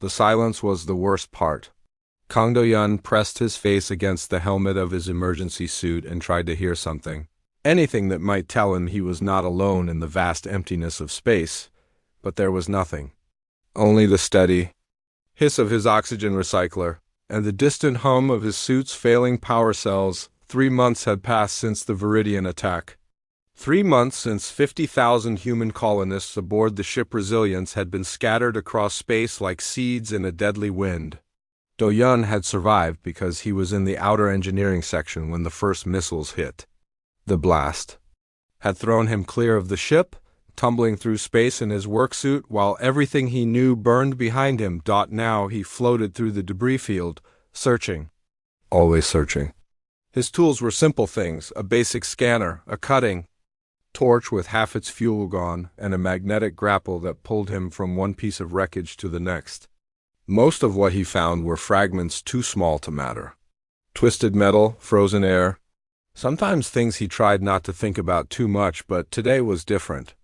The silence was the worst part. Kang Do-yun pressed his face against the helmet of his emergency suit and tried to hear something. Anything that might tell him he was not alone in the vast emptiness of space, but there was nothing. Only the steady hiss of his oxygen recycler, and the distant hum of his suit's failing power cells. 3 months had passed since the Viridian attack. 3 months since 50,000 human colonists aboard the ship Resilience had been scattered across space like seeds in a deadly wind. Do-yun had survived because he was in the outer engineering section when the first missiles hit. The blast had thrown him clear of the ship, tumbling through space in his work suit while everything he knew burned behind him. Now he floated through the debris field, searching. Always searching. His tools were simple things: a basic scanner, a cutting torch with half its fuel gone, and a magnetic grapple that pulled him from one piece of wreckage to the next. Most of what he found were fragments too small to matter. Twisted metal, frozen air. Sometimes things he tried not to think about too much, but today was different.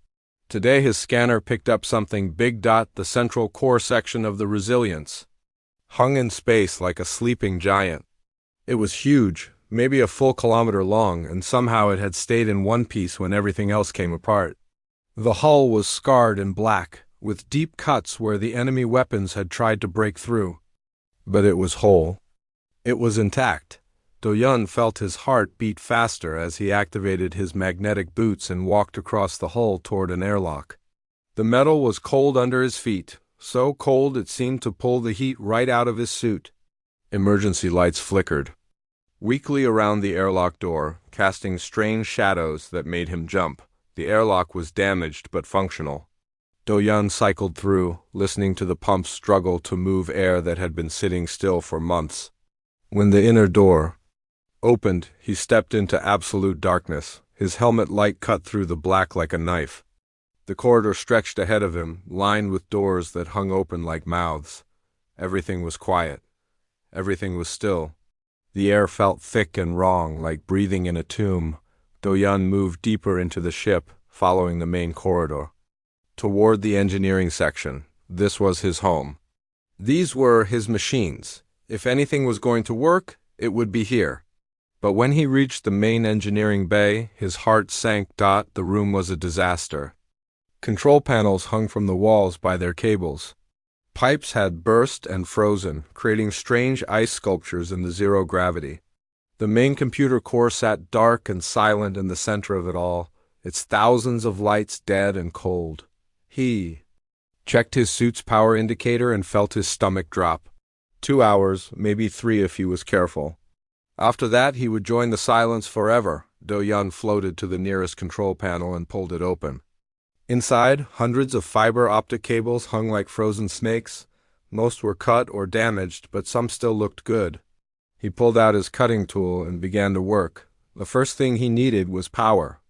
Today his scanner picked up something big. The central core section of the Resilience hung in space like a sleeping giant. It was huge, maybe a full kilometer long, and somehow it had stayed in one piece when everything else came apart. The hull was scarred and black, with deep cuts where the enemy weapons had tried to break through. But it was whole. It was intact. Do-yun felt his heart beat faster as he activated his magnetic boots and walked across the hull toward an airlock. The metal was cold under his feet, so cold it seemed to pull the heat right out of his suit. Emergency lights flickered weakly around the airlock door, casting strange shadows that made him jump. The airlock was damaged but functional. Do-yun cycled through, listening to the pumps struggle to move air that had been sitting still for months. When the inner door opened, he stepped into absolute darkness. His helmet light cut through the black like a knife. The corridor stretched ahead of him, lined with doors that hung open like mouths. Everything was quiet. Everything was still. The air felt thick and wrong, like breathing in a tomb. Do-yun moved deeper into the ship, following the main corridor. Toward the engineering section. This was his home. These were his machines. If anything was going to work, it would be here. But when he reached the main engineering bay, his heart sank. The room was a disaster. Control panels hung from the walls by their cables. Pipes had burst and frozen, creating strange ice sculptures in the zero gravity. The main computer core sat dark and silent in the center of it all, its thousands of lights dead and cold. He checked his suit's power indicator and felt his stomach drop. 2 hours, maybe 3 if he was careful. After that, he would join the silence forever. Do-yun floated to the nearest control panel and pulled it open. Inside, hundreds of fiber optic cables hung like frozen snakes. Most were cut or damaged, but some still looked good. He pulled out his cutting tool and began to work. The first thing he needed was power.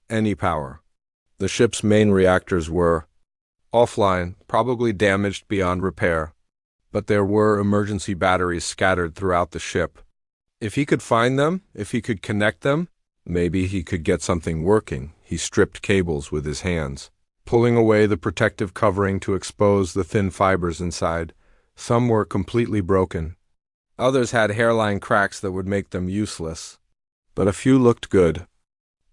Any power. The ship's main reactors were offline, probably damaged beyond repair. But there were emergency batteries scattered throughout the ship. If he could find them, if he could connect them, maybe he could get something working. He stripped cables with his hands, pulling away the protective covering to expose the thin fibers inside. Some were completely broken. Others had hairline cracks that would make them useless. But a few looked good.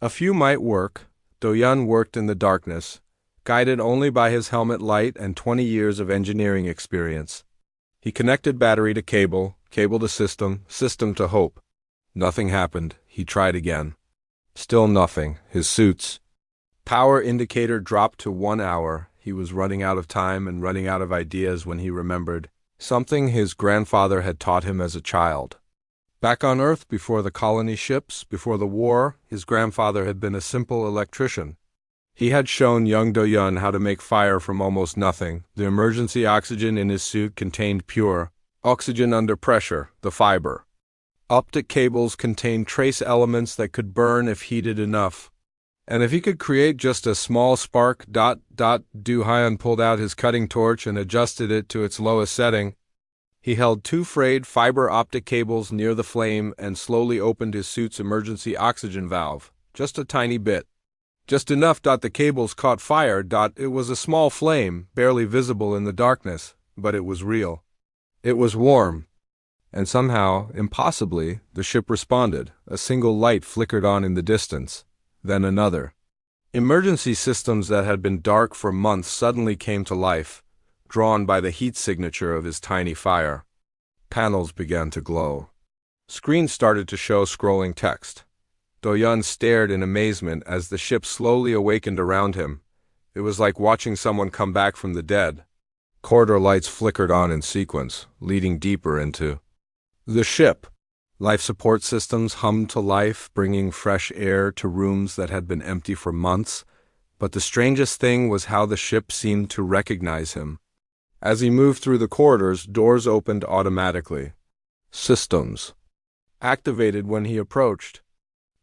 A few might work. Do-yun worked in the darkness, guided only by his helmet light and 20 years of engineering experience. He connected battery to cable, cable to system, system to hope. Nothing happened. He tried again. Still nothing. His suit's power indicator dropped to 1 hour. He was running out of time and running out of ideas when he remembered something his grandfather had taught him as a child. Back on Earth, before the colony ships, before the war, his grandfather had been a simple electrician. He had shown young Do-yun how to make fire from almost nothing. The emergency oxygen in his suit contained pure oxygen under pressure, the fiber. Optic cables contained trace elements that could burn if heated enough. And if he could create just a small spark. Do-hyun pulled out his cutting torch and adjusted it to its lowest setting. He held 2 frayed fiber optic cables near the flame and slowly opened his suit's emergency oxygen valve, just a tiny bit. Just enough. The cables caught fire. It was a small flame, barely visible in the darkness. but it was real. It was warm. And somehow, impossibly, the ship responded. A single light flickered on in the distance, then another. Emergency systems that had been dark for months suddenly came to life, drawn by the heat signature of his tiny fire. Panels began to glow. Screens started to show scrolling text. Do-yun stared in amazement as the ship slowly awakened around him. It was like watching someone come back from the dead. Corridor lights flickered on in sequence, leading deeper into the ship. Life support systems hummed to life, bringing fresh air to rooms that had been empty for months. But the strangest thing was how the ship seemed to recognize him. As he moved through the corridors, doors opened automatically. Systems activated when he approached.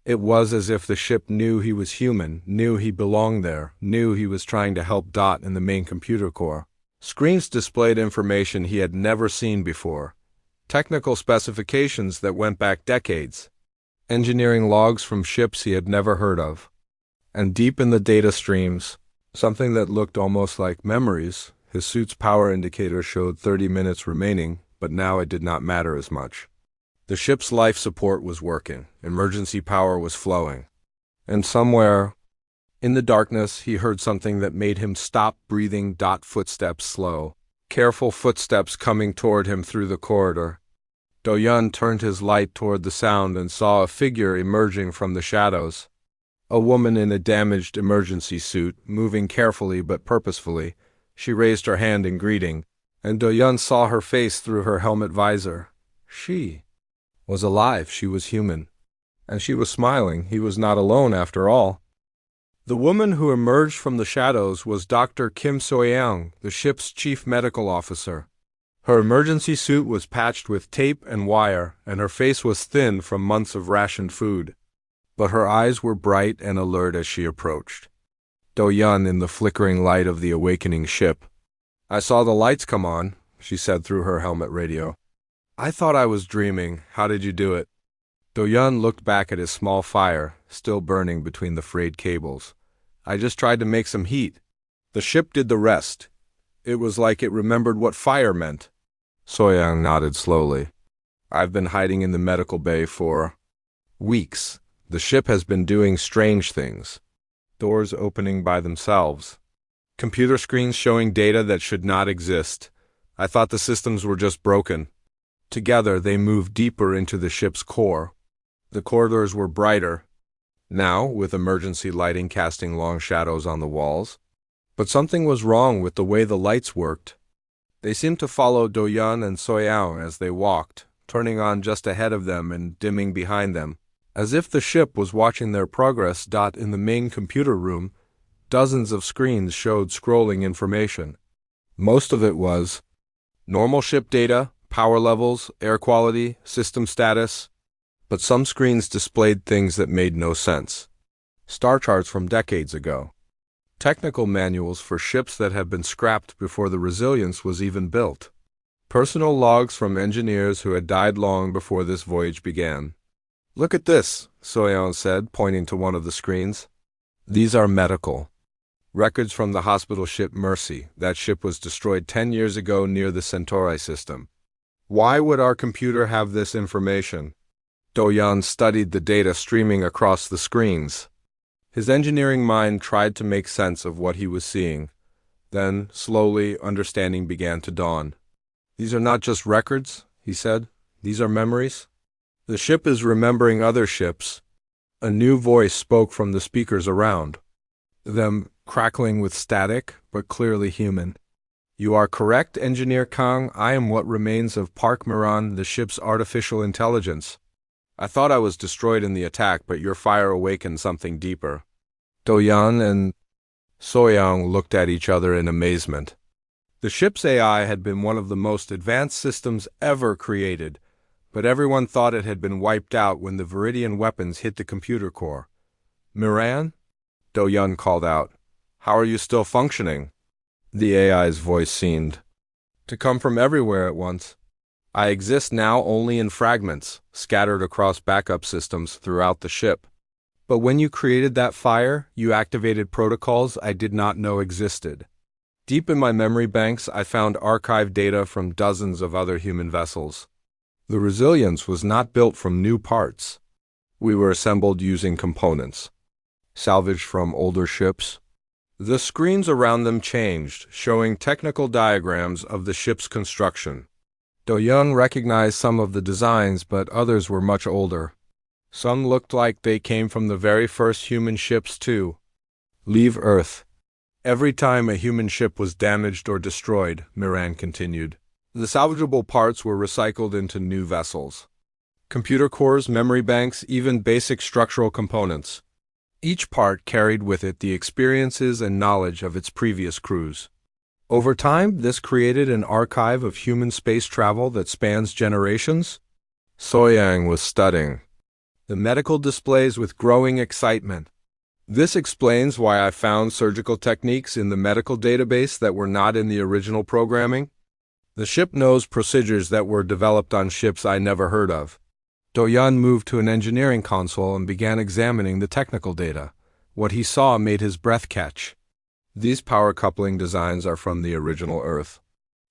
It was as if the ship knew he was human, knew he belonged there, knew he was trying to help Dot in the main computer core. Screens displayed information he had never seen before. Technical specifications that went back decades. Engineering logs from ships he had never heard of. And deep in the data streams, something that looked almost like memories. His suit's power indicator showed 30 minutes remaining, but now it did not matter as much. The ship's life support was working. Emergency power was flowing. And somewhere in the darkness, he heard something that made him stop breathing. Dot footsteps slow. Careful footsteps coming toward him through the corridor. Do-yun turned his light toward the sound and saw a figure emerging from the shadows. A woman in a damaged emergency suit, moving carefully but purposefully. She raised her hand in greeting, and Do-yun saw her face through her helmet visor. She was alive. She was human. And she was smiling. He was not alone after all. The woman who emerged from the shadows was Dr. Kim So-young, the ship's chief medical officer. Her emergency suit was patched with tape and wire, and her face was thin from months of rationed food. But her eyes were bright and alert as she approached. Do-yun in the flickering light of the awakening ship. "I saw the lights come on," she said through her helmet radio. "I thought I was dreaming. How did you do it?" Do-yun looked back at his small fire, still burning between the frayed cables. "I just tried to make some heat. The ship did the rest. It was like it remembered what fire meant." So-young nodded slowly. "I've been hiding in the medical bay for weeks. The ship has been doing strange things. Doors opening by themselves. Computer screens showing data that should not exist. I thought the systems were just broken." Together they moved deeper into the ship's core. The corridors were brighter, now with emergency lighting casting long shadows on the walls. But something was wrong with the way the lights worked. They seemed to follow Do-yun and So-young as they walked, turning on just ahead of them and dimming behind them, as if the ship was watching their progress. In the main computer room, dozens of screens showed scrolling information. Most of it was normal ship data, power levels, air quality, system status. But some screens displayed things that made no sense. Star charts from decades ago. Technical manuals for ships that had been scrapped before the Resilience was even built. Personal logs from engineers who had died long before this voyage began. "Look at this," So-young said, pointing to one of the screens. "These are medical records from the hospital ship Mercy. That ship was destroyed 10 years ago near the Centauri system. Why would our computer have this information?" Do-yun studied the data streaming across the screens. His engineering mind tried to make sense of what he was seeing. Then, slowly, understanding began to dawn. "These are not just records," he said. "These are memories. The ship is remembering other ships." A new voice spoke from the speakers around them, crackling with static, but clearly human. "You are correct, Engineer Kang. I am what remains of Park Miran, the ship's artificial intelligence. I thought I was destroyed in the attack, but your fire awakened something deeper." Do-yun and So-young looked at each other in amazement. The ship's AI had been one of the most advanced systems ever created, but everyone thought it had been wiped out when the Viridian weapons hit the computer core. "Miran?" Do-yun called out. "How are you still functioning?" The AI's voice seemed to come from everywhere at once. "I exist now only in fragments, scattered across backup systems throughout the ship. But when you created that fire, you activated protocols I did not know existed." Deep in my memory banks, I found archived data from dozens of other human vessels. The Resilience was not built from new parts. We were assembled using components, salvaged from older ships. The screens around them changed, showing technical diagrams of the ship's construction. Do-young recognized some of the designs, but others were much older. Some looked like they came from the very first human ships to leave Earth. Every time a human ship was damaged or destroyed, Miran continued, the salvageable parts were recycled into new vessels. Computer cores, memory banks, even basic structural components. Each part carried with it the experiences and knowledge of its previous crews. Over time, this created an archive of human space travel that spans generations. Soyang was studying the medical displays with growing excitement. This explains why I found surgical techniques in the medical database that were not in the original programming. The ship knows procedures that were developed on ships I never heard of. Do-young moved to an engineering console and began examining the technical data. What he saw made his breath catch. These power coupling designs are from the original Earth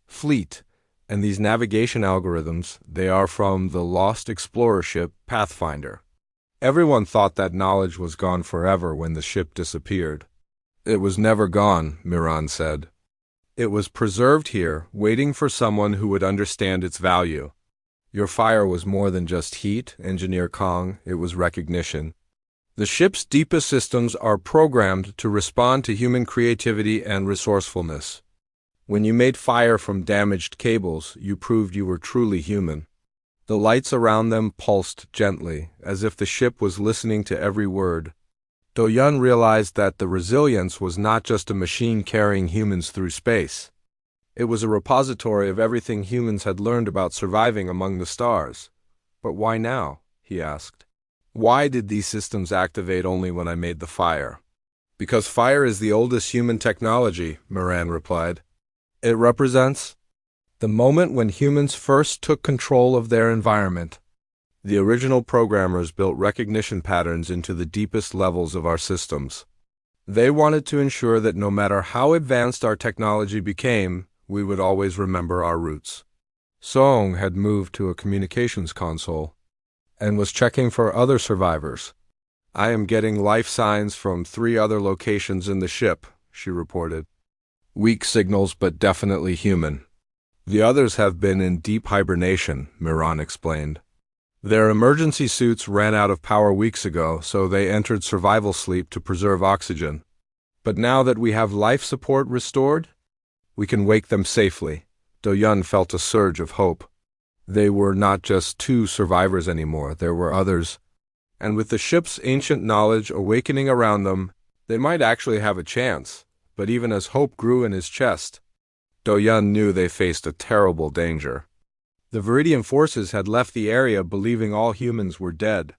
fleet, and these navigation algorithms, they are from the lost explorer ship Pathfinder. Everyone thought that knowledge was gone forever when the ship disappeared. It was never gone, Miran said. It was preserved here, waiting for someone who would understand its value. Your fire was more than just heat, Engineer Kong, it was recognition. The ship's deepest systems are programmed to respond to human creativity and resourcefulness. When you made fire from damaged cables, you proved you were truly human. The lights around them pulsed gently, as if the ship was listening to every word. Do-young realized that the Resilience was not just a machine carrying humans through space. It was a repository of everything humans had learned about surviving among the stars. But why now? He asked. Why did these systems activate only when I made the fire? Because fire is the oldest human technology, Miran replied. It represents the moment when humans first took control of their environment. The original programmers built recognition patterns into the deepest levels of our systems. They wanted to ensure that no matter how advanced our technology became, we would always remember our roots. Song had moved to a communications console and was checking for other survivors. I am getting life signs from 3 other locations in the ship, she reported. Weak signals, but definitely human. The others have been in deep hibernation, Miran explained. Their emergency suits ran out of power weeks ago, so they entered survival sleep to preserve oxygen. But now that we have life support restored, we can wake them safely. Do-young felt a surge of hope. They were not just 2 survivors anymore, there were others. And with the ship's ancient knowledge awakening around them, they might actually have a chance. But even as hope grew in his chest, Do-young knew they faced a terrible danger. The Viridian forces had left the area believing all humans were dead.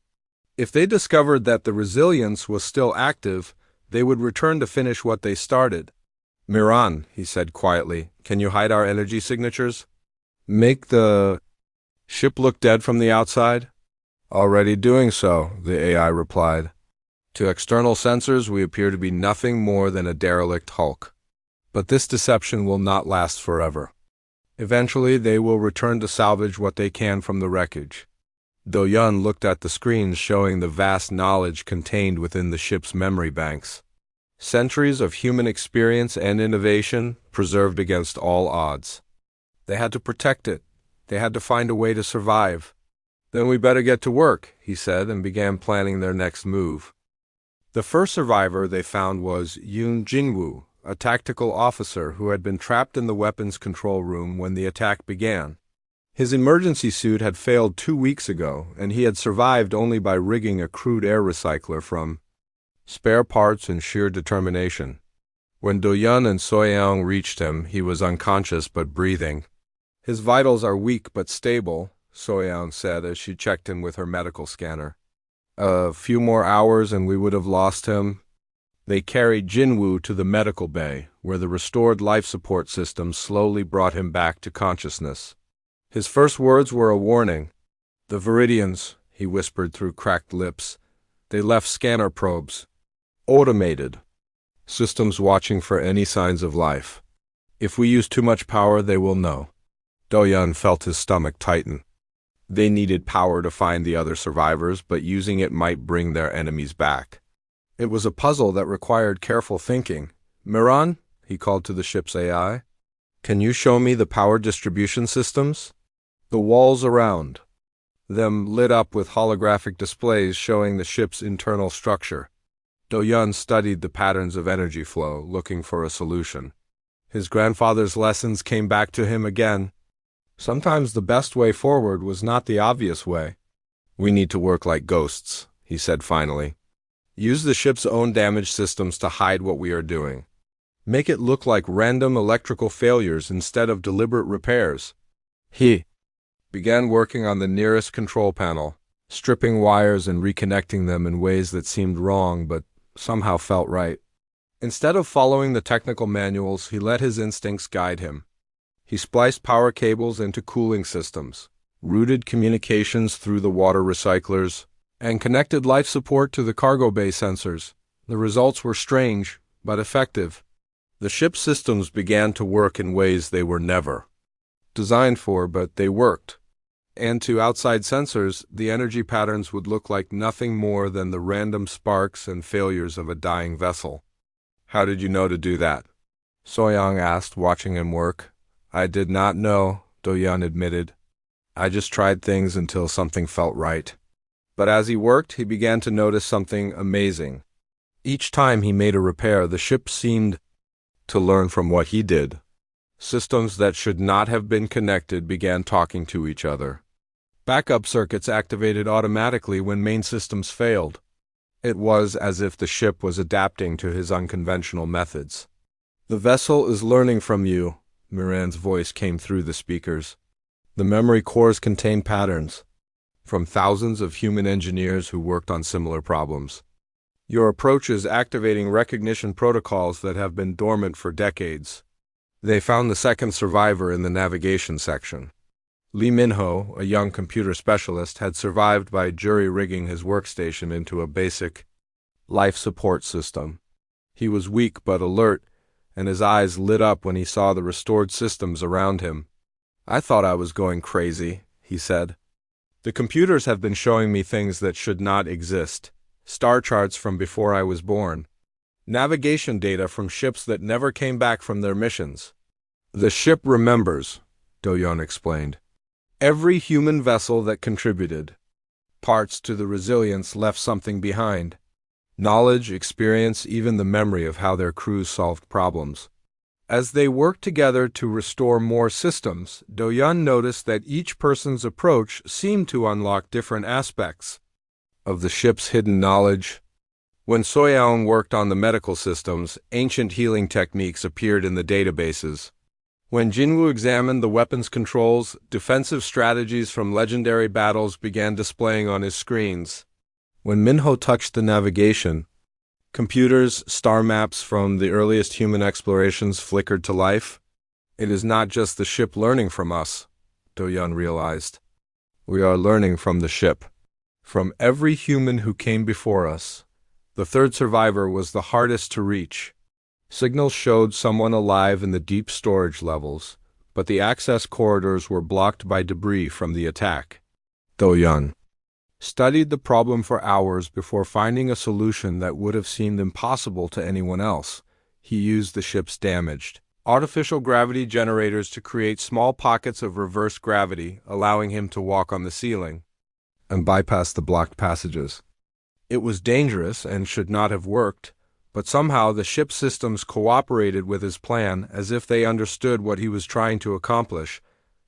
If they discovered that the Resilience was still active, they would return to finish what they started. Miran, he said quietly, can you hide our energy signatures? Make the ship look dead from the outside? Already doing so, the AI replied. To external sensors, we appear to be nothing more than a derelict hulk. But this deception will not last forever. Eventually, they will return to salvage what they can from the wreckage. Do-young looked at the screens showing the vast knowledge contained within the ship's memory banks. Centuries of human experience and innovation preserved against all odds. They had to protect it. They had to find a way to survive. Then we better get to work, he said, and began planning their next move. The first survivor they found was Yoon Jinwoo, a tactical officer who had been trapped in the weapons control room when the attack began. His emergency suit had failed 2 weeks ago, and he had survived only by rigging a crude air recycler from spare parts and sheer determination. When Do-young and Soyang reached him, he was unconscious but breathing. His vitals are weak but stable, Soyang said as she checked him with her medical scanner. A few more hours and we would have lost him. They carried Jinwoo to the medical bay, where the restored life support system slowly brought him back to consciousness. His first words were a warning. The Viridians, he whispered through cracked lips. They left scanner probes. Automated. Systems watching for any signs of life. If we use too much power, they will know. Do-yun felt his stomach tighten. They needed power to find the other survivors, but using it might bring their enemies back. It was a puzzle that required careful thinking. Miran, he called to the ship's AI, can you show me the power distribution systems? The walls around them lit up with holographic displays showing the ship's internal structure. Do-yun studied the patterns of energy flow, looking for a solution. His grandfather's lessons came back to him again. Sometimes the best way forward was not the obvious way. We need to work like ghosts, he said finally. Use the ship's own damage systems to hide what we are doing. Make it look like random electrical failures instead of deliberate repairs. He began working on the nearest control panel, stripping wires and reconnecting them in ways that seemed wrong but somehow felt right. Instead of following the technical manuals, he let his instincts guide him. He spliced power cables into cooling systems, routed communications through the water recyclers, and connected life support to the cargo bay sensors. The results were strange, but effective. The ship's systems began to work in ways they were never designed for, but they worked. And to outside sensors, the energy patterns would look like nothing more than the random sparks and failures of a dying vessel. How did you know to do that? So-young asked, watching him work. I did not know, Do-yun admitted. I just tried things until something felt right. But as he worked, he began to notice something amazing. Each time he made a repair, the ship seemed to learn from what he did. Systems that should not have been connected began talking to each other. Backup circuits activated automatically when main systems failed. It was as if the ship was adapting to his unconventional methods. The vessel is learning from you, Miran's voice came through the speakers. The memory cores contain patterns from thousands of human engineers who worked on similar problems. Your approach is activating recognition protocols that have been dormant for decades. They found the second survivor in the navigation section. Lee Minho, a young computer specialist, had survived by jury-rigging his workstation into a basic life support system. He was weak but alert, and his eyes lit up when he saw the restored systems around him. I thought I was going crazy, he said. The computers have been showing me things that should not exist. Star charts from before I was born. Navigation data from ships that never came back from their missions. The ship remembers, Do-yun explained. Every human vessel that contributed parts to the resilience left something behind. Knowledge, experience, even the memory of how their crews solved problems. As they worked together to restore more systems, Do-yun noticed that each person's approach seemed to unlock different aspects of the ship's hidden knowledge. When So-young worked on the medical systems, ancient healing techniques appeared in the databases. When Jinwoo examined the weapons controls, defensive strategies from legendary battles began displaying on his screens. When Minho touched the navigation, computers, star maps from the earliest human explorations flickered to life. It is not just the ship learning from us, Do-yun realized. We are learning from the ship. From every human who came before us. The third survivor was the hardest to reach. Signals showed someone alive in the deep storage levels, but the access corridors were blocked by debris from the attack. Do-yun studied the problem for hours before finding a solution that would have seemed impossible to anyone else. He used the ship's damaged artificial gravity generators to create small pockets of reverse gravity, allowing him to walk on the ceiling and bypass the blocked passages. It was dangerous and should not have worked, but somehow the ship's systems cooperated with his plan as if they understood what he was trying to accomplish.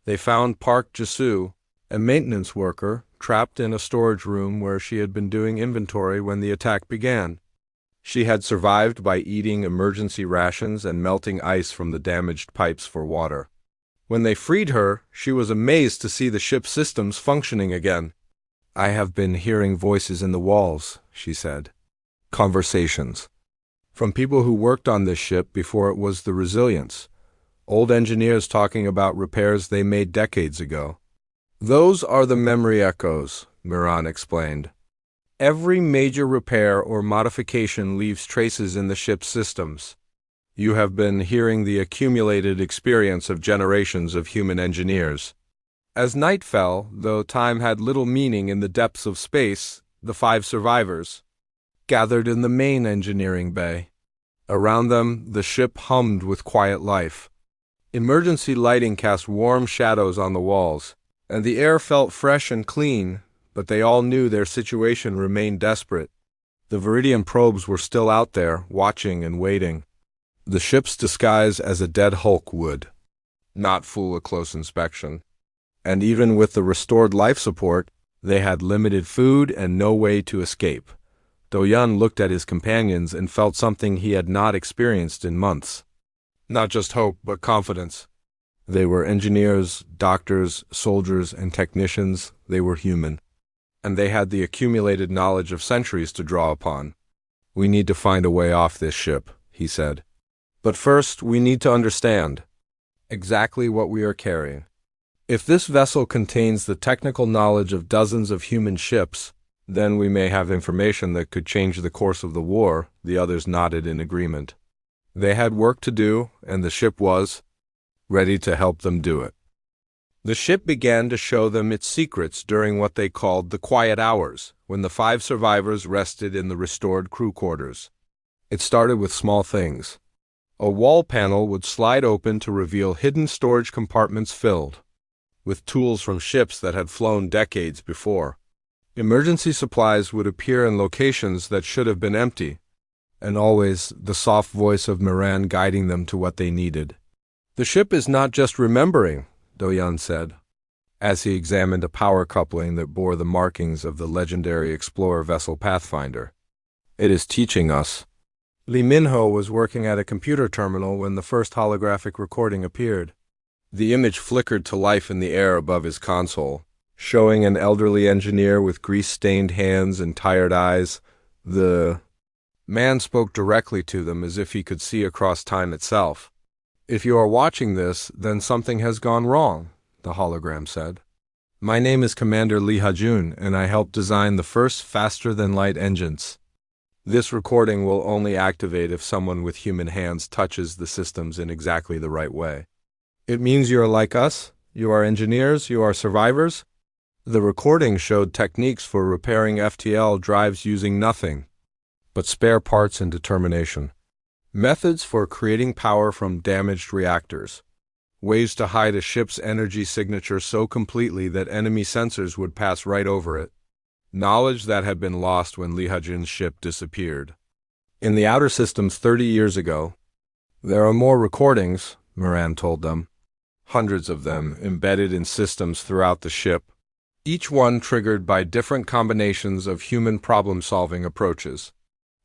They found Park Jisoo, a maintenance worker, trapped in a storage room where she had been doing inventory when the attack began. She had survived by eating emergency rations and melting ice from the damaged pipes for water. When they freed her, she was amazed to see the ship's systems functioning again. I have been hearing voices in the walls, she said. Conversations. From people who worked on this ship before it was the Resilience. Old engineers talking about repairs they made decades ago. Those are the memory echoes, Miran explained. Every major repair or modification leaves traces in the ship's systems. You have been hearing the accumulated experience of generations of human engineers. As night fell, though time had little meaning in the depths of space, the 5 survivors gathered in the main engineering bay. Around them, the ship hummed with quiet life. Emergency lighting cast warm shadows on the walls, and the air felt fresh and clean, but they all knew their situation remained desperate. The Viridian probes were still out there, watching and waiting. The ship's disguise as a dead hulk would not fool a close inspection. And even with the restored life support, they had limited food and no way to escape. Do-yun looked at his companions and felt something he had not experienced in months. Not just hope, but confidence. They were engineers, doctors, soldiers, and technicians. They were human. And they had the accumulated knowledge of centuries to draw upon. "We need to find a way off this ship," he said. "But first, we need to understand exactly what we are carrying. If this vessel contains the technical knowledge of dozens of human ships, then we may have information that could change the course of the war." The others nodded in agreement. They had work to do, and the ship was ready to help them do it. The ship began to show them its secrets during what they called the quiet hours, when the 5 survivors rested in the restored crew quarters. It started with small things. A wall panel would slide open to reveal hidden storage compartments filled with tools from ships that had flown decades before. Emergency supplies would appear in locations that should have been empty, and always the soft voice of Moran guiding them to what they needed. "The ship is not just remembering," Do-yun said, as he examined a power coupling that bore the markings of the legendary explorer vessel Pathfinder. "It is teaching us." Lee Minho was working at a computer terminal when the first holographic recording appeared. The image flickered to life in the air above his console, showing an elderly engineer with grease-stained hands and tired eyes. The man spoke directly to them as if he could see across time itself. "If you are watching this, then something has gone wrong," the hologram said. "My name is Commander Lee Ha-jun, and I helped design the first faster-than-light engines. This recording will only activate if someone with human hands touches the systems in exactly the right way. It means you are like us? You are engineers? You are survivors?" The recording showed techniques for repairing FTL drives using nothing but spare parts and determination. Methods for creating power from damaged reactors. Ways to hide a ship's energy signature so completely that enemy sensors would pass right over it. Knowledge that had been lost when Lee Ha-jun's ship disappeared. In the outer systems 30 years ago, there are more recordings, Moran told them. Hundreds of them embedded in systems throughout the ship, each one triggered by different combinations of human problem-solving approaches.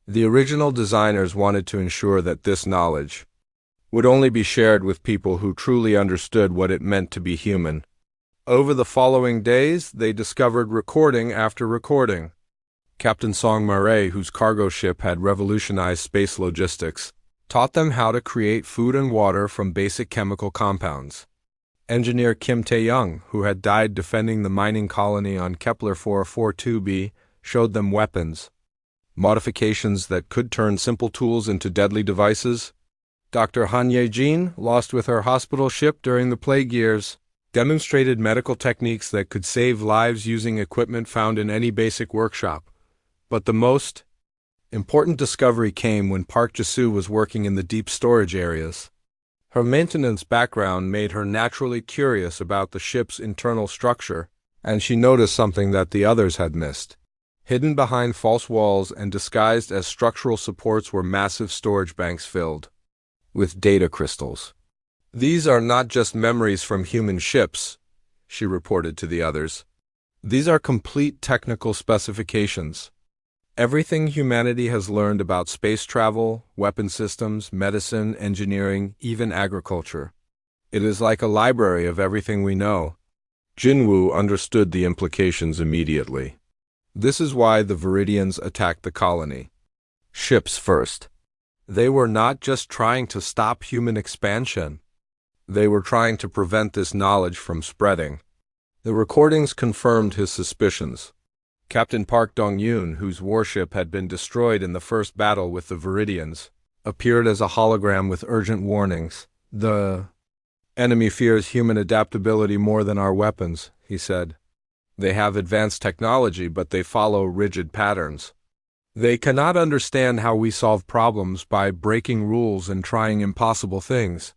The original designers wanted to ensure that this knowledge would only be shared with people who truly understood what it meant to be human. Over the following days, they discovered recording after recording. Captain Song Mare, whose cargo ship had revolutionized space logistics, taught them how to create food and water from basic chemical compounds. Engineer Kim Tae-young, who had died defending the mining colony on Kepler 442b, showed them weapons, modifications that could turn simple tools into deadly devices. Dr. Han Ye-jin, lost with her hospital ship during the plague years, demonstrated medical techniques that could save lives using equipment found in any basic workshop. But the most important discovery came when Park Ji-soo was working in the deep storage areas. Her maintenance background made her naturally curious about the ship's internal structure, and she noticed something that the others had missed. Hidden behind false walls and disguised as structural supports were massive storage banks filled with data crystals. "These are not just memories from human ships," she reported to the others. "These are complete technical specifications. Everything humanity has learned about space travel, weapon systems, medicine, engineering, even agriculture. It is like a library of everything we know." Jinwoo understood the implications immediately. This is why the Viridians attacked the colony. Ships first. They were not just trying to stop human expansion. They were trying to prevent this knowledge from spreading. The recordings confirmed his suspicions. Captain Park Dong-yoon, whose warship had been destroyed in the first battle with the Viridians, appeared as a hologram with urgent warnings. "The enemy fears human adaptability more than our weapons," he said. "They have advanced technology, but they follow rigid patterns. They cannot understand how we solve problems by breaking rules and trying impossible things.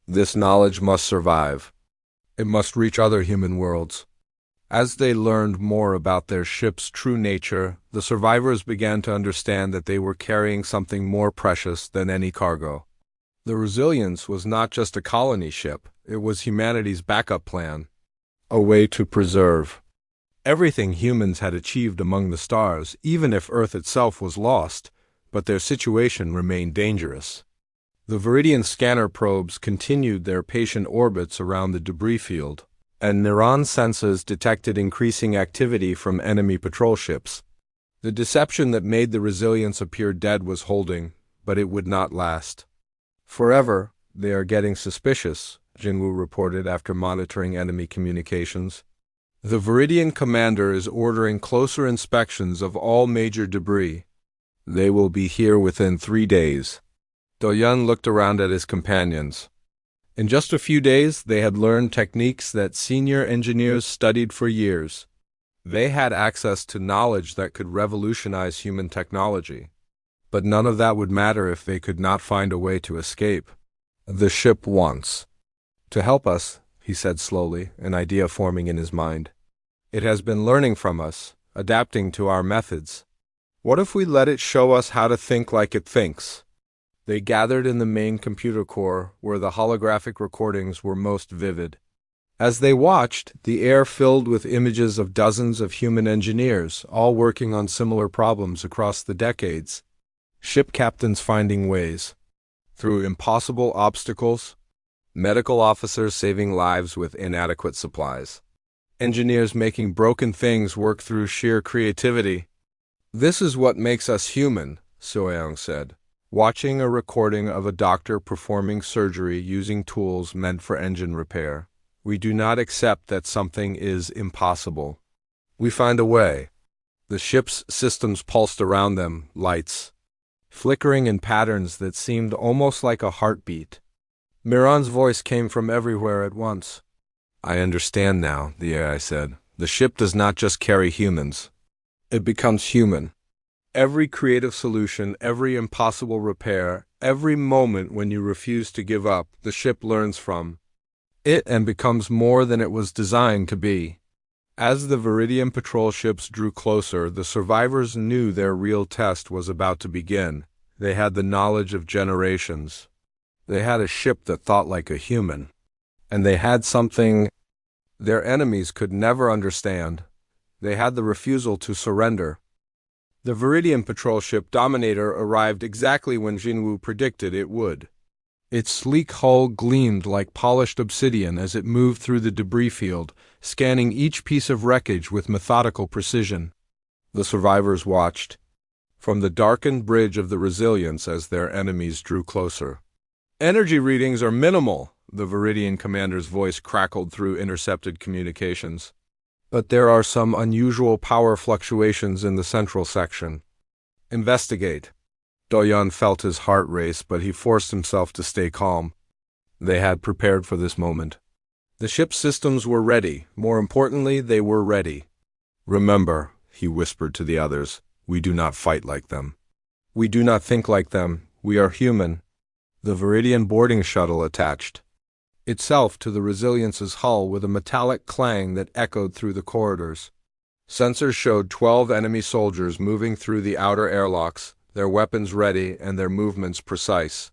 This knowledge must survive. It must reach other human worlds." As they learned more about their ship's true nature, the survivors began to understand that they were carrying something more precious than any cargo. The Resilience was not just a colony ship, it was humanity's backup plan, a way to preserve everything humans had achieved among the stars, even if Earth itself was lost, but their situation remained dangerous. The Viridian scanner probes continued their patient orbits around the debris field, and Neuron sensors detected increasing activity from enemy patrol ships. The deception that made the Resilience appear dead was holding, but it would not last forever. "They are getting suspicious," Jinwoo reported after monitoring enemy communications. "The Viridian commander is ordering closer inspections of all major debris. They will be here within 3 days. Do-yeon looked around at his companions. In just a few days, they had learned techniques that senior engineers studied for years. They had access to knowledge that could revolutionize human technology. But none of that would matter if they could not find a way to escape. "The ship wants to help us," he said slowly, an idea forming in his mind. "It has been learning from us, adapting to our methods. What if we let it show us how to think like it thinks?" They gathered in the main computer core, where the holographic recordings were most vivid. As they watched, the air filled with images of dozens of human engineers, all working on similar problems across the decades. Ship captains finding ways through impossible obstacles, medical officers saving lives with inadequate supplies, engineers making broken things work through sheer creativity. "This is what makes us human," Soyoung said, watching a recording of a doctor performing surgery using tools meant for engine repair. "We do not accept that something is impossible. We find a way." The ship's systems pulsed around them, lights flickering in patterns that seemed almost like a heartbeat. Miran's voice came from everywhere at once. "I understand now," the AI said. "The ship does not just carry humans. It becomes human. Every creative solution, every impossible repair, every moment when you refuse to give up, the ship learns from it and becomes more than it was designed to be." As the Viridian patrol ships drew closer, the survivors knew their real test was about to begin. They had the knowledge of generations. They had a ship that thought like a human. And they had something their enemies could never understand. They had the refusal to surrender. The Viridian patrol ship Dominator arrived exactly when Jinwoo predicted it would. Its sleek hull gleamed like polished obsidian as it moved through the debris field, scanning each piece of wreckage with methodical precision. The survivors watched from the darkened bridge of the Resilience as their enemies drew closer. "Energy readings are minimal," the Viridian commander's voice crackled through intercepted communications. "But there are some unusual power fluctuations in the central section. Investigate." Do-yeon felt his heart race, but he forced himself to stay calm. They had prepared for this moment. The ship's systems were ready. More importantly, they were ready. "Remember," he whispered to the others, "we do not fight like them. We do not think like them. We are human." The Viridian boarding shuttle attached itself to the Resilience's hull with a metallic clang that echoed through the corridors. Sensors showed 12 enemy soldiers moving through the outer airlocks, their weapons ready and their movements precise.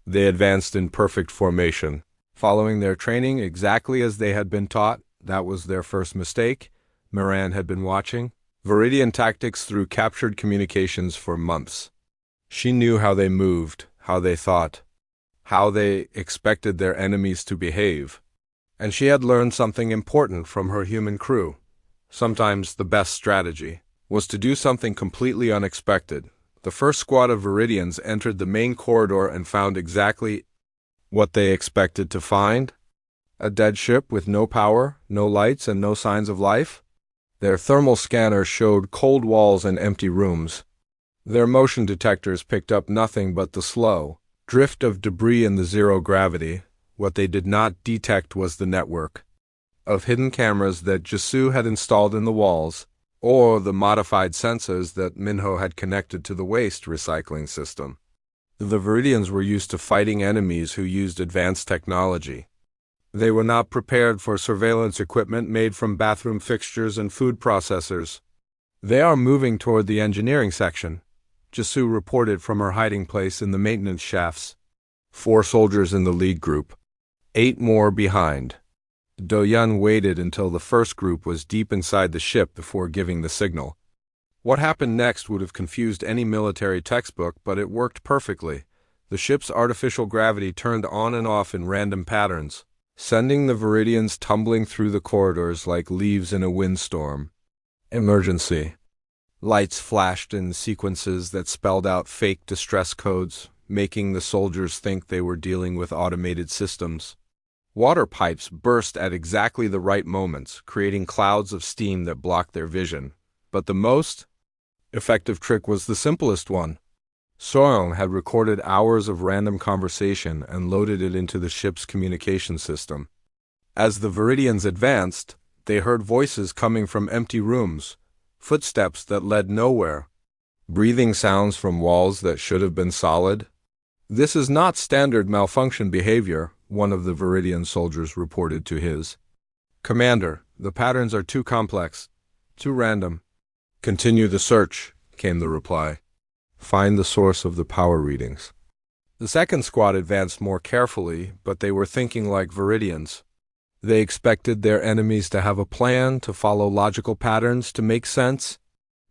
They advanced in perfect formation, following their training exactly as they had been taught. That was their first mistake. Miran had been watching Viridian tactics through captured communications for months. She knew how they moved, how they thought, how they expected their enemies to behave. And she had learned something important from her human crew. Sometimes the best strategy was to do something completely unexpected. The first squad of Viridians entered the main corridor and found exactly what they expected to find: a dead ship with no power, no lights, and no signs of life. Their thermal scanner showed cold walls and empty rooms. Their motion detectors picked up nothing but the slow drift of debris in the zero gravity. What they did not detect was the network of hidden cameras that Jisoo had installed in the walls, or the modified sensors that Minho had connected to the waste recycling system. The Viridians were used to fighting enemies who used advanced technology. They were not prepared for surveillance equipment made from bathroom fixtures and food processors. They are moving toward the engineering section, Jisoo reported from her hiding place in the maintenance shafts. 4 soldiers in the lead group, 8 more behind. Do-yeon waited until the first group was deep inside the ship before giving the signal. What happened next would have confused any military textbook, but it worked perfectly. The ship's artificial gravity turned on and off in random patterns, sending the Viridians tumbling through the corridors like leaves in a windstorm. Emergency. Lights flashed in sequences that spelled out fake distress codes, making the soldiers think they were dealing with automated systems. Water pipes burst at exactly the right moments, creating clouds of steam that blocked their vision. But the most effective trick was the simplest one. Soyoung had recorded hours of random conversation and loaded it into the ship's communication system. As the Viridians advanced, they heard voices coming from empty rooms, footsteps that led nowhere, breathing sounds from walls that should have been solid. "This is not standard malfunction behavior," one of the Viridian soldiers reported to his commander. "The patterns are too complex, too random." "Continue the search," came the reply. "Find the source of the power readings." The second squad advanced more carefully, but they were thinking like Viridians. They expected their enemies to have a plan, to follow logical patterns, to make sense.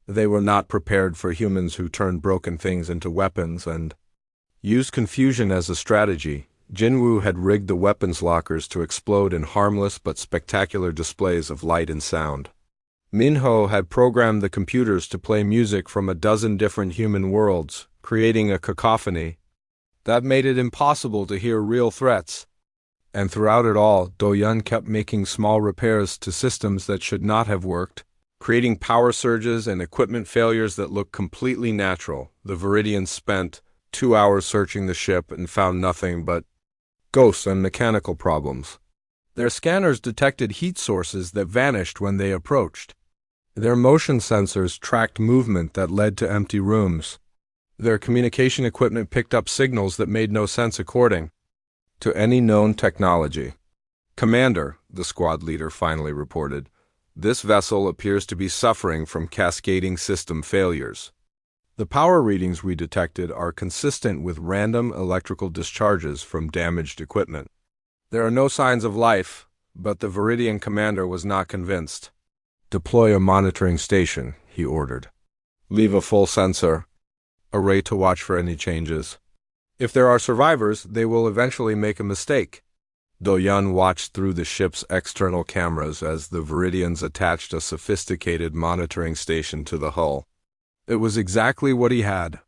They were not prepared for humans who turned broken things into weapons and used confusion as a strategy. Jinwoo had rigged the weapons lockers to explode in harmless but spectacular displays of light and sound. Minho had programmed the computers to play music from a dozen different human worlds, creating a cacophony that made it impossible to hear real threats. And throughout it all, Do-yeon kept making small repairs to systems that should not have worked, creating power surges and equipment failures that looked completely natural. The Viridians spent 2 hours searching the ship and found nothing but ghosts and mechanical problems. Their scanners detected heat sources that vanished when they approached. Their motion sensors tracked movement that led to empty rooms. Their communication equipment picked up signals that made no sense according to any known technology. "Commander," the squad leader finally reported, "this vessel appears to be suffering from cascading system failures. The power readings we detected are consistent with random electrical discharges from damaged equipment. There are no signs of life," but the Viridian commander was not convinced. "Deploy a monitoring station," he ordered. "Leave a full sensor array to watch for any changes. If there are survivors, they will eventually make a mistake." Do-yeon watched through the ship's external cameras as the Viridians attached a sophisticated monitoring station to the hull. It was exactly what he had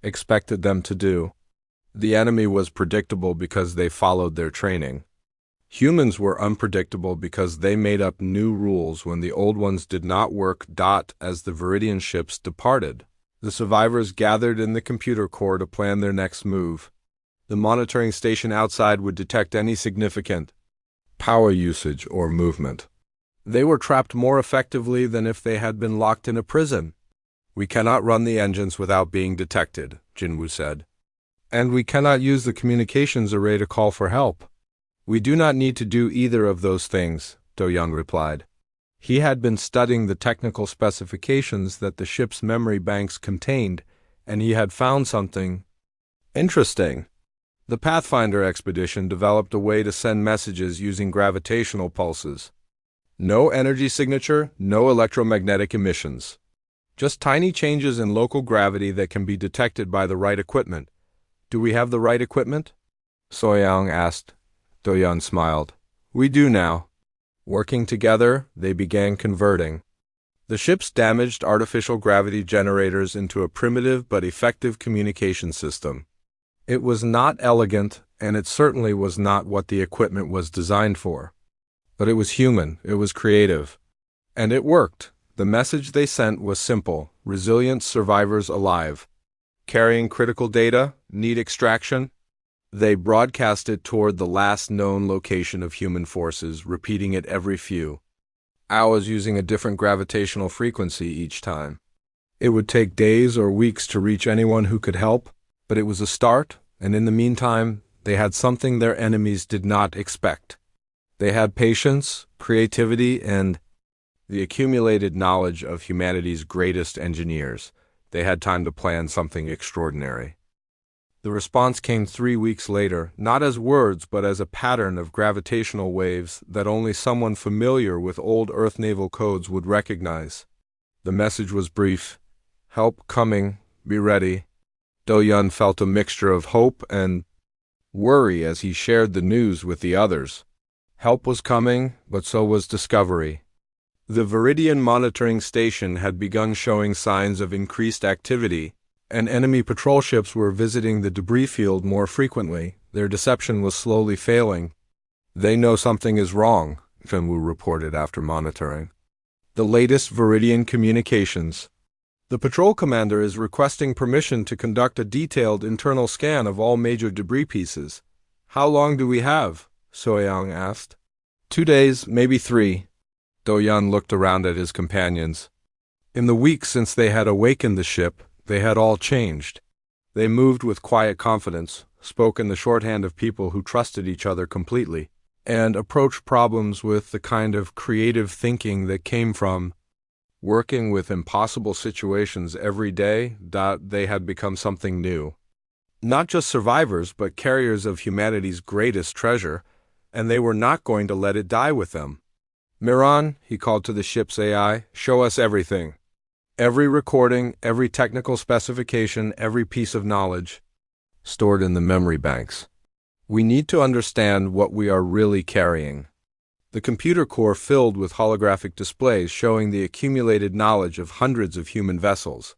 expected them to do. The enemy was predictable because they followed their training. Humans were unpredictable because they made up new rules when the old ones did not work. As the Viridian ships departed, the survivors gathered in the computer core to plan their next move. The monitoring station outside would detect any significant power usage or movement. They were trapped more effectively than if they had been locked in a prison. "We cannot run the engines without being detected," Jinwoo said. "And we cannot use the communications array to call for help." "We do not need to do either of those things," Do-yeon replied. He had been studying the technical specifications that the ship's memory banks contained, and he had found something interesting. The Pathfinder expedition developed a way to send messages using gravitational pulses. No energy signature, no electromagnetic emissions. Just tiny changes in local gravity that can be detected by the right equipment. "Do we have the right equipment?" Soyoung asked. Do-yeon smiled. "We do now." Working together, they began converting the ship's damaged artificial gravity generators into a primitive but effective communication system. It was not elegant, and it certainly was not what the equipment was designed for. But it was human, it was creative. And it worked. The message they sent was simple: resilient survivors alive. Carrying critical data, need extraction. They broadcast it toward the last known location of human forces, repeating it every few hours using a different gravitational frequency each time. It would take days or weeks to reach anyone who could help, but it was a start, and in the meantime, they had something their enemies did not expect. They had patience, creativity, and the accumulated knowledge of humanity's greatest engineers. They had time to plan something extraordinary. The response came 3 weeks later, not as words but as a pattern of gravitational waves that only someone familiar with old Earth naval codes would recognize. The message was brief: help coming, be ready. Do-Yun felt a mixture of hope and worry as he shared the news with the others. Help was coming, but so was discovery. The Viridian monitoring station had begun showing signs of increased activity, and enemy patrol ships were visiting the debris field more frequently. Their deception was slowly failing. They know something is wrong, Fenwu reported after monitoring the latest Viridian communications. The patrol commander is requesting permission to conduct a detailed internal scan of all major debris pieces. How long do we have? Soyoung asked. 2 days, maybe 3. Do-Yun looked around at his companions. In the weeks since they had awakened the ship, they had all changed. They moved with quiet confidence, spoke in the shorthand of people who trusted each other completely, and approached problems with the kind of creative thinking that came from working with impossible situations every day. They had become something new. Not just survivors, but carriers of humanity's greatest treasure, and they were not going to let it die with them. Miran, he called to the ship's AI, show us everything. Every recording, every technical specification, every piece of knowledge stored in the memory banks. We need to understand what we are really carrying. The computer core filled with holographic displays showing the accumulated knowledge of hundreds of human vessels.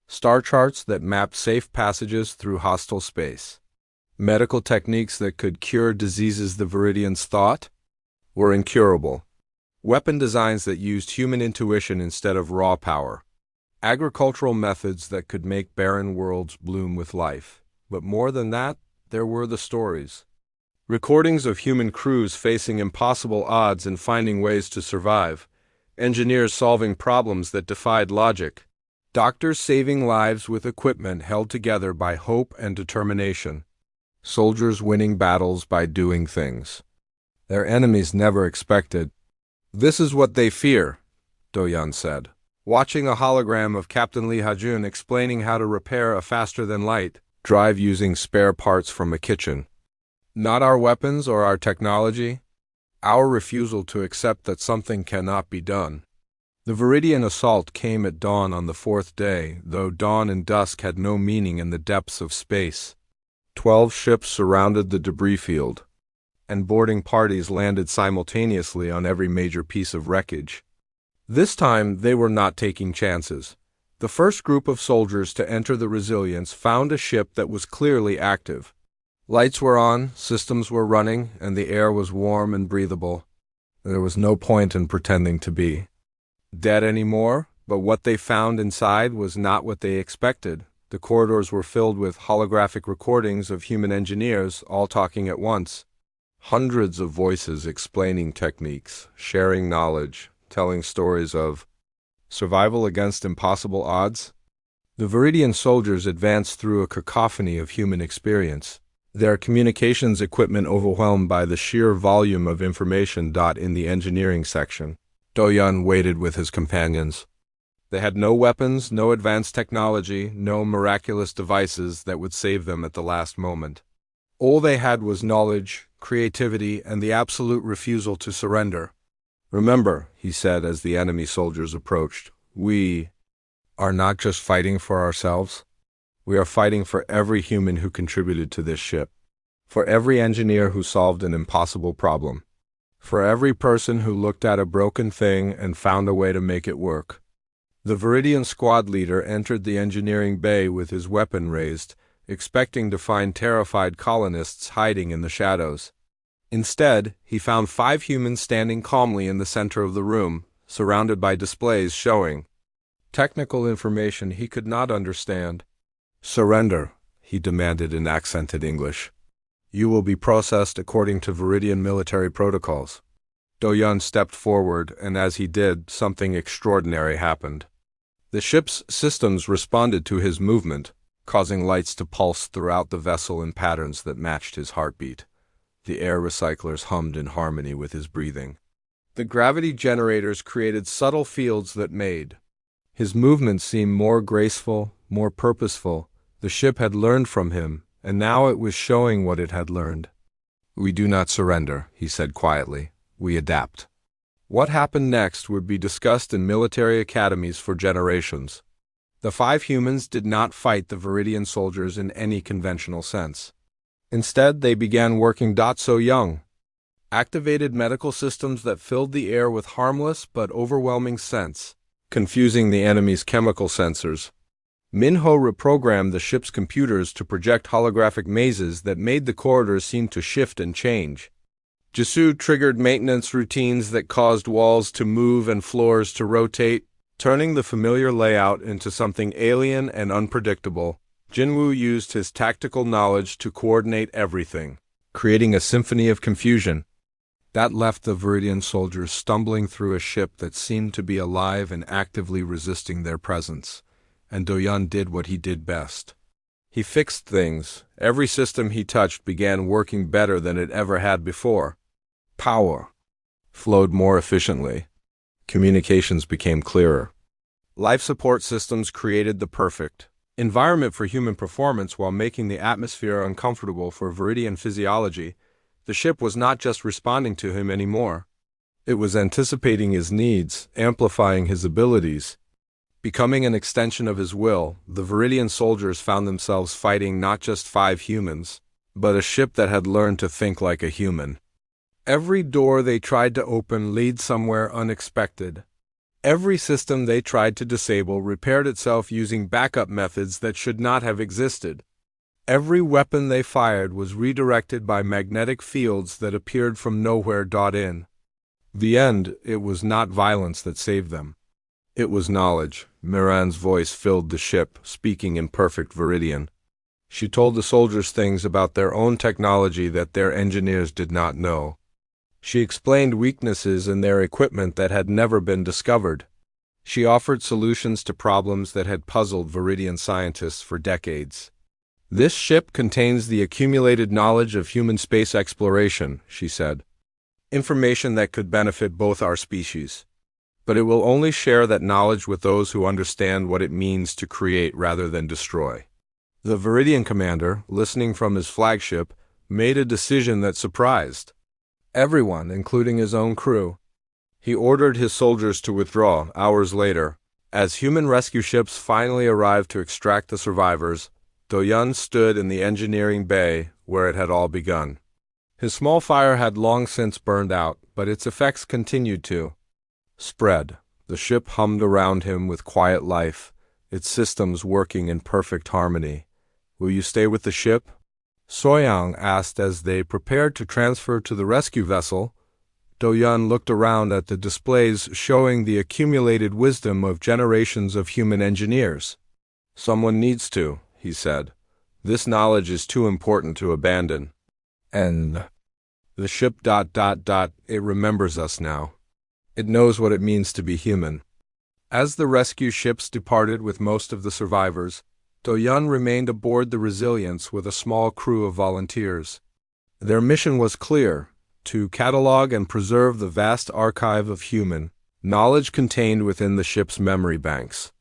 Star charts that mapped safe passages through hostile space. Medical techniques that could cure diseases the Viridians thought were incurable. Weapon designs that used human intuition instead of raw power. Agricultural methods that could make barren worlds bloom with life. But more than that, there were the stories. Recordings of human crews facing impossible odds and finding ways to survive. Engineers solving problems that defied logic. Doctors saving lives with equipment held together by hope and determination. Soldiers winning battles by doing things their enemies never expected. This is what they fear, Do-Yun said, watching a hologram of Captain Lee Ha-jun explaining how to repair a faster-than-light drive using spare parts from a kitchen. Not our weapons or our technology, our refusal to accept that something cannot be done. The Viridian assault came at dawn on the 4th day, though dawn and dusk had no meaning in the depths of space. 12 ships surrounded the debris field, and boarding parties landed simultaneously on every major piece of wreckage. This time, they were not taking chances. The first group of soldiers to enter the Resilience found a ship that was clearly active. Lights were on, systems were running, and the air was warm and breathable. There was no point in pretending to be dead anymore, but what they found inside was not what they expected. The corridors were filled with holographic recordings of human engineers, all talking at once. Hundreds of voices explaining techniques, sharing knowledge, telling stories of survival against impossible odds. The Viridian soldiers advanced through a cacophony of human experience, their communications equipment overwhelmed by the sheer volume of information. In the engineering section, Do-Yun waited with his companions. They had no weapons, no advanced technology, no miraculous devices that would save them at the last moment. All they had was knowledge, creativity, and the absolute refusal to surrender. Remember, he said as the enemy soldiers approached, we are not just fighting for ourselves. We are fighting for every human who contributed to this ship, for every engineer who solved an impossible problem, for every person who looked at a broken thing and found a way to make it work. The Viridian squad leader entered the engineering bay with his weapon raised, expecting to find terrified colonists hiding in the shadows. Instead, he found 5 humans standing calmly in the center of the room, surrounded by displays showing technical information he could not understand. "Surrender," he demanded in accented English. "You will be processed according to Viridian military protocols." Do-Yun stepped forward, and as he did, something extraordinary happened. The ship's systems responded to his movement, causing lights to pulse throughout the vessel in patterns that matched his heartbeat. The air recyclers hummed in harmony with his breathing. The gravity generators created subtle fields that made his movements seem more graceful, more purposeful. The ship had learned from him, and now it was showing what it had learned. "We do not surrender," he said quietly. "We adapt." What happened next would be discussed in military academies for generations. The 5 humans did not fight the Viridian soldiers in any conventional sense. Instead, they began working so young, activated medical systems that filled the air with harmless but overwhelming scents, confusing the enemy's chemical sensors. Minho reprogrammed the ship's computers to project holographic mazes that made the corridors seem to shift and change. Jisoo triggered maintenance routines that caused walls to move and floors to rotate, turning the familiar layout into something alien and unpredictable. Jinwoo used his tactical knowledge to coordinate everything, creating a symphony of confusion. That left the Viridian soldiers stumbling through a ship that seemed to be alive and actively resisting their presence. And Do-Yun did what he did best. He fixed things. Every system he touched began working better than it ever had before. Power flowed more efficiently. Communications became clearer. Life support systems created the perfect environment for human performance while making the atmosphere uncomfortable for Viridian physiology. The ship was not just responding to him anymore. It was anticipating his needs, amplifying his abilities. Becoming an extension of his will, the Viridian soldiers found themselves fighting not just 5 humans, but a ship that had learned to think like a human. Every door they tried to open led somewhere unexpected. Every system they tried to disable repaired itself using backup methods that should not have existed. Every weapon they fired was redirected by magnetic fields that appeared from nowhere. In the end, it was not violence that saved them. It was knowledge. Miran's voice filled the ship, speaking in perfect Viridian. She told the soldiers things about their own technology that their engineers did not know. She explained weaknesses in their equipment that had never been discovered. She offered solutions to problems that had puzzled Viridian scientists for decades. "This ship contains the accumulated knowledge of human space exploration," she said. "Information that could benefit both our species. But it will only share that knowledge with those who understand what it means to create rather than destroy." The Viridian commander, listening from his flagship, made a decision that surprised everyone, including his own crew. He ordered his soldiers to withdraw. Hours later, as human rescue ships finally arrived to extract the survivors, Do-Yun stood in the engineering bay where it had all begun. His small fire had long since burned out, but its effects continued to spread. The ship hummed around him with quiet life, its systems working in perfect harmony. "Will you stay with the ship?" Soyoung asked as they prepared to transfer to the rescue vessel. Do-Yun looked around at the displays showing the accumulated wisdom of generations of human engineers. "Someone needs to," he said. "This knowledge is too important to abandon." And the ship ... it remembers us now. It knows what it means to be human. As the rescue ships departed with most of the survivors, Do-Yun remained aboard the Resilience with a small crew of volunteers. Their mission was clear: to catalog and preserve the vast archive of human knowledge contained within the ship's memory banks,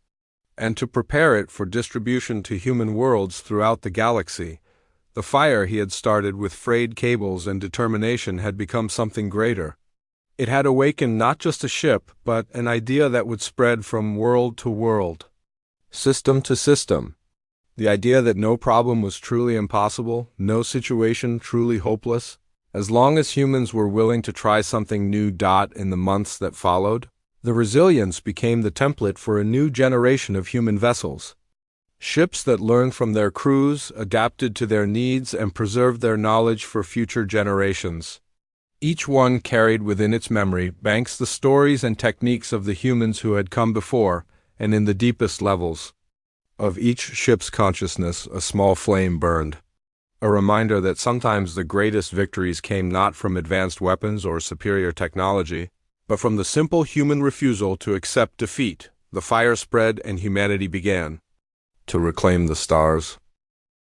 and to prepare it for distribution to human worlds throughout the galaxy. The fire he had started with frayed cables and determination had become something greater. It had awakened not just a ship, but an idea that would spread from world to world, system to system. The idea that no problem was truly impossible, no situation truly hopeless, as long as humans were willing to try something new. In the months that followed, the Resilience became the template for a new generation of human vessels. Ships that learned from their crews, adapted to their needs, and preserved their knowledge for future generations. Each one carried within its memory banks the stories and techniques of the humans who had come before, and in the deepest levels of each ship's consciousness a small flame burned. A reminder that sometimes the greatest victories came not from advanced weapons or superior technology, but from the simple human refusal to accept defeat. The fire spread and humanity began to reclaim the stars.